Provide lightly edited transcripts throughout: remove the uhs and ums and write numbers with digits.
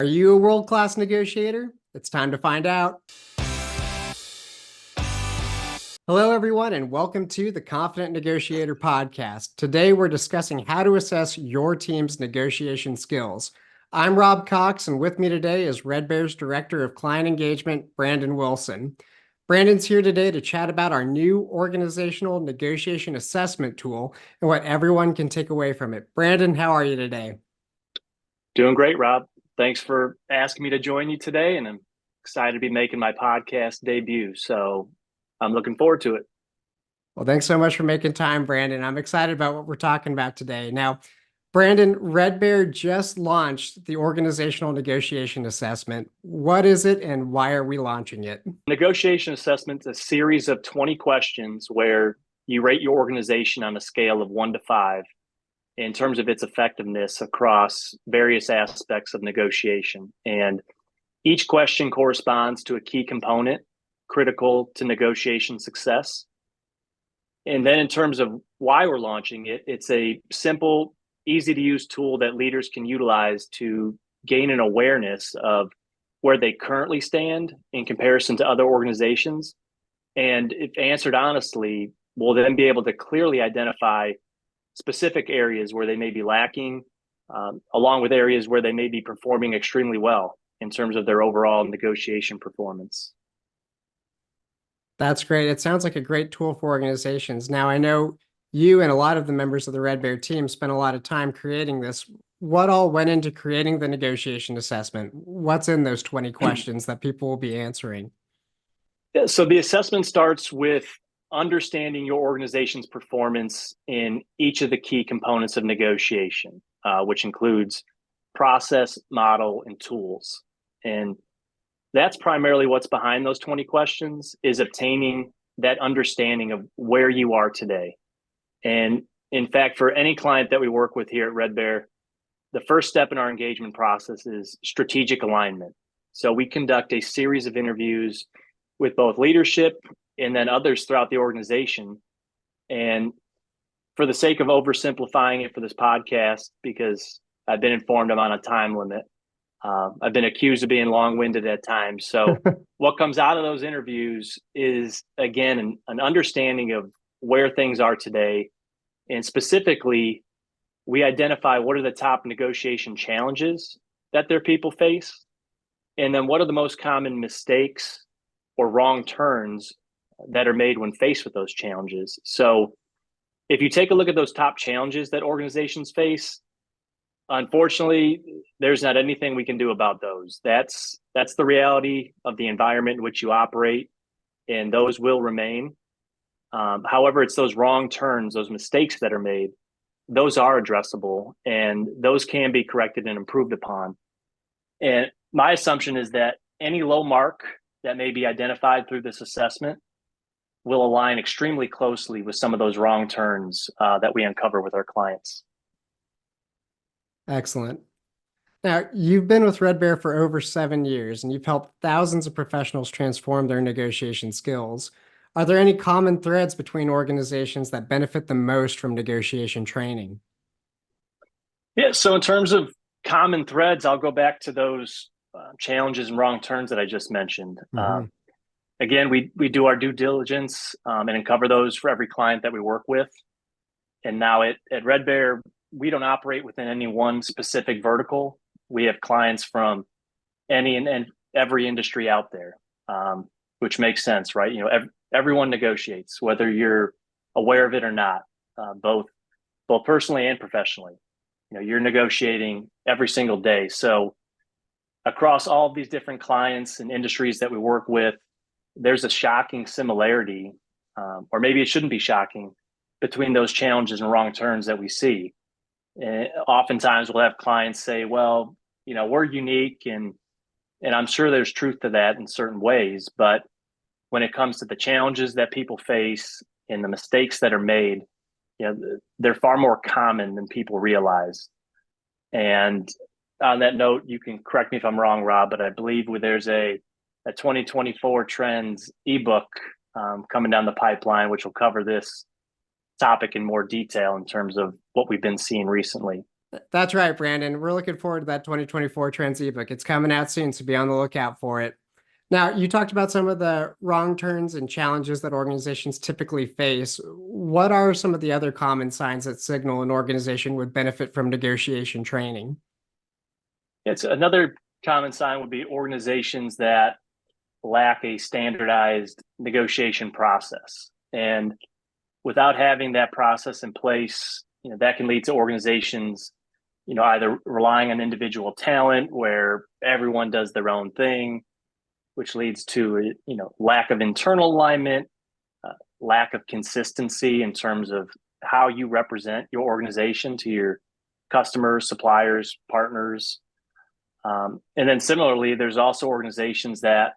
Are you a world-class negotiator? It's time to find out. Hello, everyone, and welcome to the Confident Negotiator podcast. Today, we're discussing how to assess your team's negotiation skills. I'm Rob Cox, and with me today is Red Bear's Director of Client Engagement, Brandon Wilson. Brandon's here today to chat about our new organizational negotiation assessment tool and what everyone can take away from it. Brandon, how are you today? Doing great, Rob. Thanks for asking me to join you today, and I'm excited to be making my podcast debut. So I'm looking forward to it. Well, thanks so much for making time, Brandon. I'm excited about what we're talking about today. Now, Brandon, Red Bear just launched the organizational negotiation assessment. What is it and why are we launching it? Negotiation assessment is a series of 20 questions where you rate your organization on a scale of 1 to 5 in terms of its effectiveness across various aspects of negotiation. And each question corresponds to a key component critical to negotiation success. And then in terms of why we're launching it, it's a simple, easy to use tool that leaders can utilize to gain an awareness of where they currently stand in comparison to other organizations. And if answered honestly, we'll then be able to clearly identify specific areas where they may be lacking, along with areas where they may be performing extremely well in terms of their overall negotiation performance. That's great. It sounds like a great tool for organizations. Now, I know you and a lot of the members of the Red Bear team spent a lot of time creating this. What all went into creating the negotiation assessment? What's in those 20 questions that people will be answering? So the assessment starts with understanding your organization's performance in each of the key components of negotiation, which includes process, model, and tools. And that's primarily what's behind those 20 questions, is obtaining that understanding of where you are today. And in fact, for any client that we work with here at Red Bear, the first step in our engagement process is strategic alignment. So we conduct a series of interviews with both leadership and then others throughout the organization. And for the sake of oversimplifying it for this podcast, because I've been informed I'm on a time limit, I've been accused of being long-winded at times. So what comes out of those interviews is, again, an understanding of where things are today. And specifically, we identify what are the top negotiation challenges that their people face. And then what are the most common mistakes or wrong turns that are made when faced with those challenges. So if you take a look at those top challenges that organizations face, unfortunately, there's not anything we can do about those. That's the reality of the environment in which you operate, and those will remain. However, it's those wrong turns, those mistakes that are made, those are addressable, and those can be corrected and improved upon. And my assumption is that any low mark that may be identified through this assessment will align extremely closely with some of those wrong turns that we uncover with our clients. Excellent. Now, you've been with Red Bear for over 7 years, and you've helped thousands of professionals transform their negotiation skills. Are there any common threads between organizations that benefit the most from negotiation training? Yeah, so in terms of common threads, I'll go back to those challenges and wrong turns that I just mentioned. Again, we do our due diligence and uncover those for every client that we work with. And now at Red Bear, we don't operate within any one specific vertical. We have clients from any and every industry out there, which makes sense, right? You know, everyone negotiates, whether you're aware of it or not, both personally and professionally. You know, you're negotiating every single day. So across all of these different clients and industries that we work with, there's a shocking similarity, or maybe it shouldn't be shocking, between those challenges and wrong turns that we see. And oftentimes we'll have clients say, well, you know, we're unique, and I'm sure there's truth to that in certain ways, but when it comes to the challenges that people face and the mistakes that are made, you know, they're far more common than people realize. And on that note, you can correct me if I'm wrong, Rob, but I believe there's a 2024 trends ebook coming down the pipeline, which will cover this topic in more detail in terms of what we've been seeing recently. That's right, Brandon. We're looking forward to that 2024 Trends ebook. It's coming out soon, so be on the lookout for it. Now, you talked about some of the wrong turns and challenges that organizations typically face. What are some of the other common signs that signal an organization would benefit from negotiation training? It's another common sign would be organizations that lack a standardized negotiation process. And without having that process in place, that can lead to organizations, either relying on individual talent where everyone does their own thing, which leads to, lack of internal alignment, lack of consistency in terms of how you represent your organization to your customers, suppliers, partners. And then similarly, there's also organizations that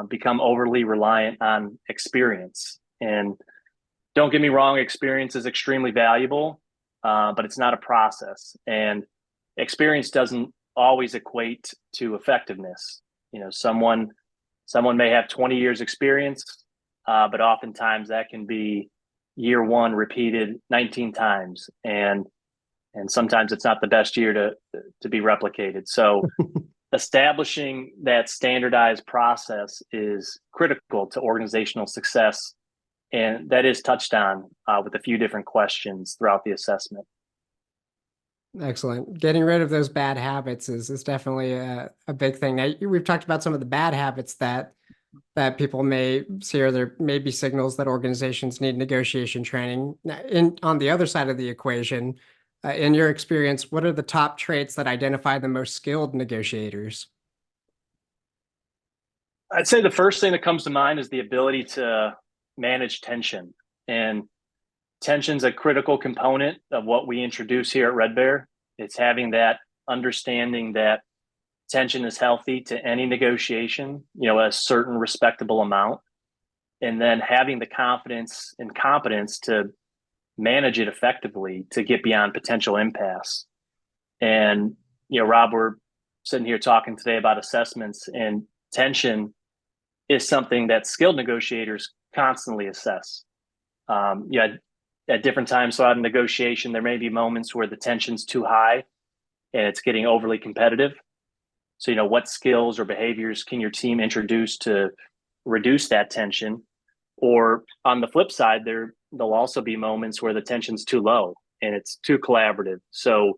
become overly reliant on experience. And don't get me wrong, experience is extremely valuable, but it's not a process. And experience doesn't always equate to effectiveness. Someone may have 20 years experience, but oftentimes that can be year one repeated 19 times. And sometimes it's not the best year to be replicated. So establishing that standardized process is critical to organizational success. And that is touched on with a few different questions throughout the assessment. Excellent. Getting rid of those bad habits is definitely a big thing. Now, we've talked about some of the bad habits that people may see, or there may be signals that organizations need negotiation training. On the other side of the equation, in your experience, what are the top traits that identify the most skilled negotiators? I'd say the first thing that comes to mind is the ability to manage tension. And tension's a critical component of what we introduce here at Red Bear. It's having that understanding that tension is healthy to any negotiation, a certain respectable amount, and then having the confidence and competence to manage it effectively to get beyond potential impasse. And, Rob, we're sitting here talking today about assessments, and tension is something that skilled negotiators constantly assess. At different times throughout a negotiation, there may be moments where the tension's too high and it's getting overly competitive. So, what skills or behaviors can your team introduce to reduce that tension? Or on the flip side, there'll also be moments where the tension's too low and it's too collaborative. So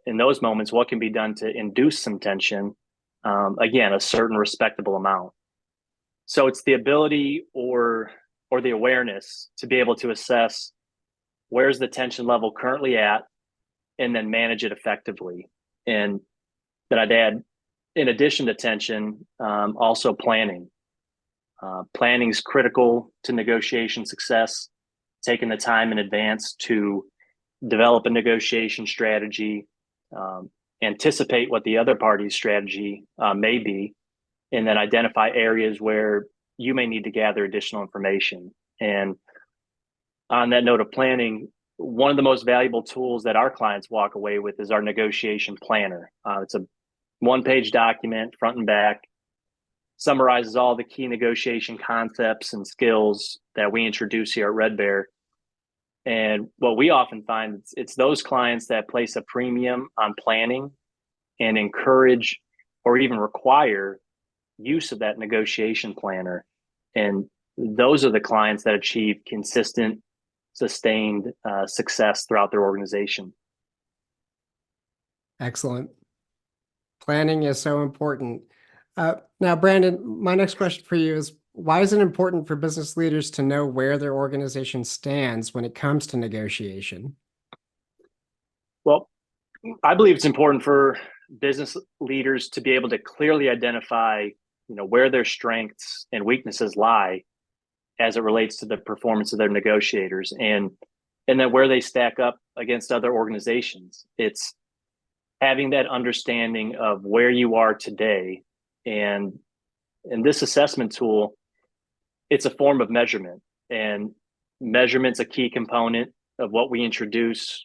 in those moments, what can be done to induce some tension? Again, a certain respectable amount. So it's the ability or the awareness to be able to assess where's the tension level currently at, and then manage it effectively. And then I'd add, in addition to tension, also planning. Planning is critical to negotiation success. Taking the time in advance to develop a negotiation strategy, anticipate what the other party's strategy may be, and then identify areas where you may need to gather additional information. And on that note of planning, one of the most valuable tools that our clients walk away with is our negotiation planner. It's a one-page document, front and back, summarizes all the key negotiation concepts and skills that we introduce here at Red Bear. And what we often find, it's those clients that place a premium on planning and encourage or even require use of that negotiation planner. And those are the clients that achieve consistent, sustained success throughout their organization. Excellent. Planning is so important. Now, Brandon, my next question for you is, why is it important for business leaders to know where their organization stands when it comes to negotiation? Well, I believe it's important for business leaders to be able to clearly identify, where their strengths and weaknesses lie as it relates to the performance of their negotiators, and then where they stack up against other organizations. It's having that understanding of where you are today. And this assessment tool, it's a form of measurement, and measurement's a key component of what we introduce.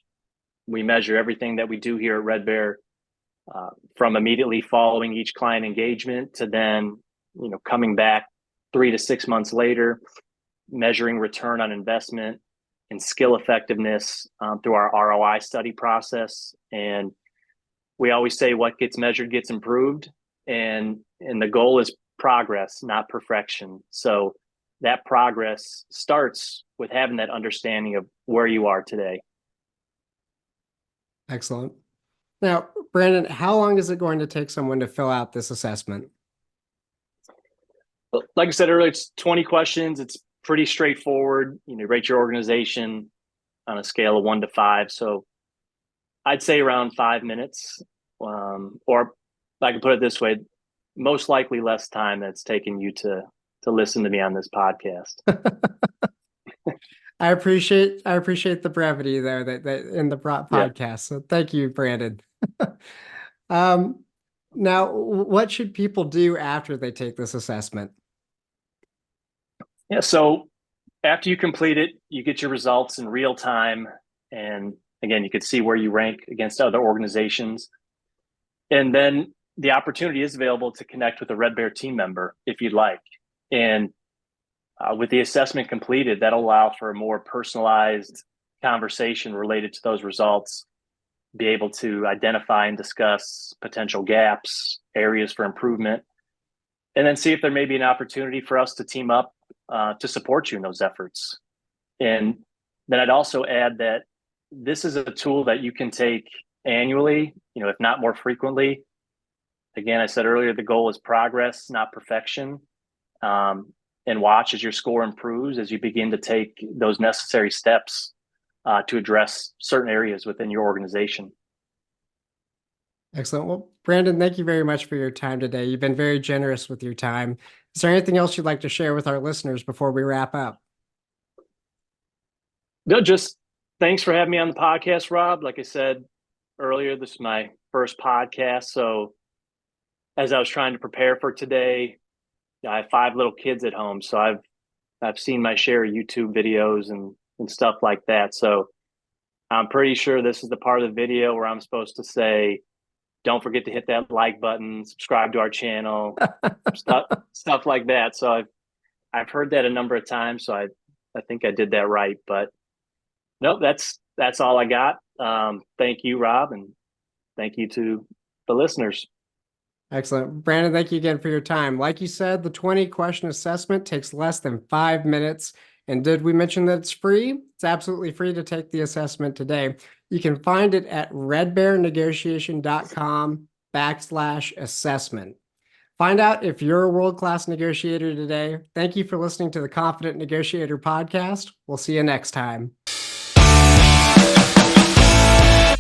We measure everything that we do here at Red Bear, from immediately following each client engagement to then, coming back 3 to 6 months later, measuring return on investment, and skill effectiveness through our ROI study process. And we always say what gets measured gets improved, and the goal is progress, not perfection. So that progress starts with having that understanding of where you are today. Excellent. Now, Brandon, how long is it going to take someone to fill out this assessment? Like I said earlier, it's 20 questions. It's pretty straightforward. Rate your organization on a scale of 1 to 5. So I'd say around 5 minutes, or I can put it this way, most likely less time that's taken you to listen to me on this podcast. I appreciate the brevity there that in the podcast. Yeah. So thank you, Brandon. Now, what should people do after they take this assessment? Yeah, so after you complete it, you get your results in real time. And again, you can see where you rank against other organizations. And then the opportunity is available to connect with a Red Bear team member if you'd like. And with the assessment completed, that'll allow for a more personalized conversation related to those results, be able to identify and discuss potential gaps, areas for improvement, and then see if there may be an opportunity for us to team up to support you in those efforts. And then I'd also add that this is a tool that you can take annually, if not more frequently. Again, I said earlier, the goal is progress, not perfection. And watch as your score improves as you begin to take those necessary steps to address certain areas within your organization. Excellent. Well, Brandon, thank you very much for your time today. You've been very generous with your time. Is there anything else you'd like to share with our listeners before we wrap up? No, just thanks for having me on the podcast, Rob. Like I said earlier, this is my first podcast. So as I was trying to prepare for today, I have 5 little kids at home. So I've seen my share of YouTube videos and stuff like that. So I'm pretty sure this is the part of the video where I'm supposed to say, don't forget to hit that like button, subscribe to our channel, stuff like that. So I've heard that a number of times. So I think I did that right. But no, that's all I got. Thank you, Rob, and thank you to the listeners. Excellent. Brandon, thank you again for your time. Like you said, the 20-question assessment takes less than 5 minutes. And did we mention that it's free? It's absolutely free to take the assessment today. You can find it at redbearnegotiation.com/assessment. Find out if you're a world-class negotiator today. Thank you for listening to the Confident Negotiator podcast. We'll see you next time.